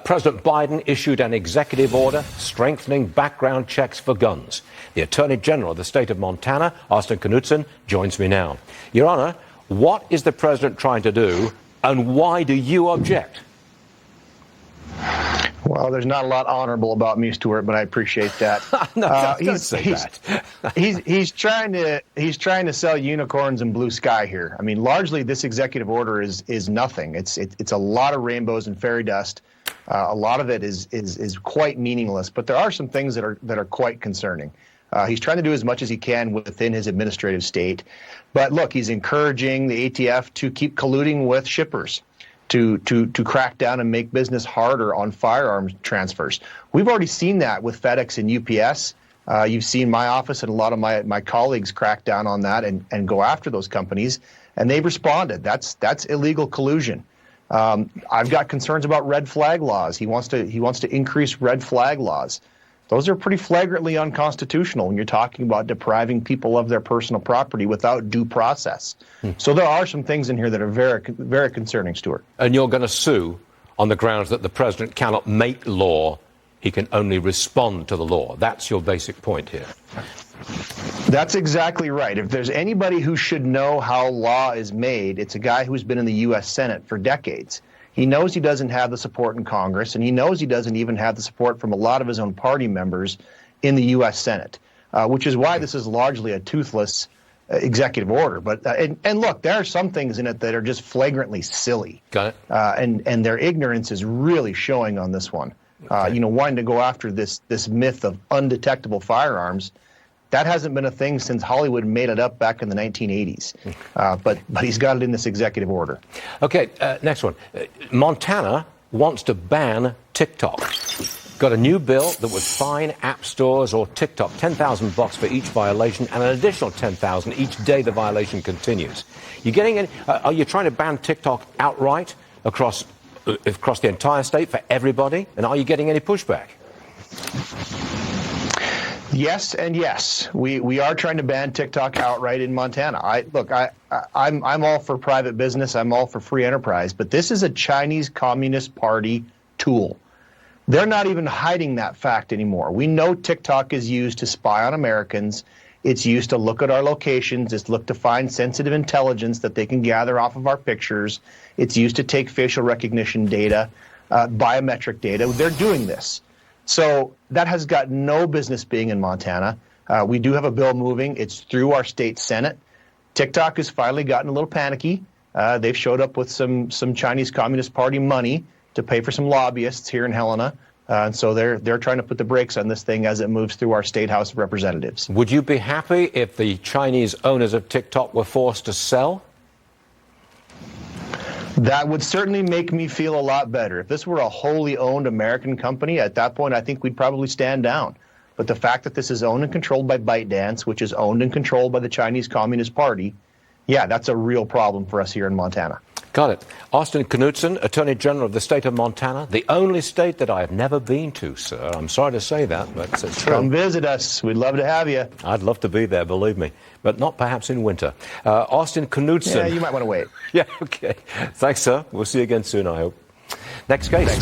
President Biden issued an executive order strengthening background checks for guns. The Attorney General of the state of Montana, Austin Knudsen, joins me now. Your Honor, what is the president trying to do, and why do you object? Well, there's not a lot honorable about me, Stuart, but I appreciate that. No, don't say that. he's trying to sell unicorns and blue sky here. I mean, largely this executive order is nothing. It's a lot of rainbows and fairy dust. A lot of it is quite meaningless, but there are some things that are quite concerning. He's trying to do as much as he can within his administrative state, but look, he's encouraging the ATF to keep colluding with shippers to crack down and make business harder on firearms transfers. We've already seen that with FedEx and UPS. You've seen my office and a lot of my colleagues crack down on that and go after those companies, and they've responded. That's illegal collusion. I've got concerns about red flag laws. He wants to increase red flag laws. Those are pretty flagrantly unconstitutional when you're talking about depriving people of their personal property without due process. So there are some things in here that are very, very concerning, Stuart. And you're going to sue on the grounds that the president cannot make law, he can only respond to the law. That's your basic point here. That's exactly right. If there's anybody who should know how law is made, it's a guy who's been in the U.S. Senate for decades. He knows he doesn't have the support in Congress, and he knows he doesn't even have the support from a lot of his own party members in the U.S. Senate, which is why this is largely a toothless executive order. But and look, there are some things in it that are just flagrantly silly. Got it. And their ignorance is really showing on this one. Okay. Wanting to go after this myth of undetectable firearms. That hasn't been a thing since Hollywood made it up back in the 1980s. But he's got it in this executive order. Okay, next one. Montana wants to ban TikTok. Got a new bill that would fine app stores or TikTok $10,000 for each violation and an additional $10,000 each day the violation continues. You getting any? Are you trying to ban TikTok outright across the entire state for everybody? And are you getting any pushback? Yes and yes. We are trying to ban TikTok outright in Montana. I'm all for private business. I'm all for free enterprise. But this is a Chinese Communist Party tool. They're not even hiding that fact anymore. We know TikTok is used to spy on Americans. It's used to look at our locations. It's looked to find sensitive intelligence that they can gather off of our pictures. It's used to take facial recognition data, biometric data. They're doing this. So that has got no business being in Montana. We do have a bill moving. It's through our state Senate. TikTok has finally gotten a little panicky. They've showed up with some Chinese Communist Party money to pay for some lobbyists here in Helena. And so they're trying to put the brakes on this thing as it moves through our state House of Representatives. Would you be happy if the Chinese owners of TikTok were forced to sell? That would certainly make me feel a lot better. If this were a wholly owned American company, at that point, I think we'd probably stand down. But the fact that this is owned and controlled by ByteDance, which is owned and controlled by the Chinese Communist Party, yeah, that's a real problem for us here in Montana. Got it. Austin Knudsen, Attorney General of the state of Montana, the only state that I have never been to, sir. I'm sorry to say that, but it's true. Come visit us. We'd love to have you. I'd love to be there, believe me, but not perhaps in winter. Austin Knudsen. Yeah, you might want to wait. Yeah, okay. Thanks, sir. We'll see you again soon, I hope. Next case. Thanks.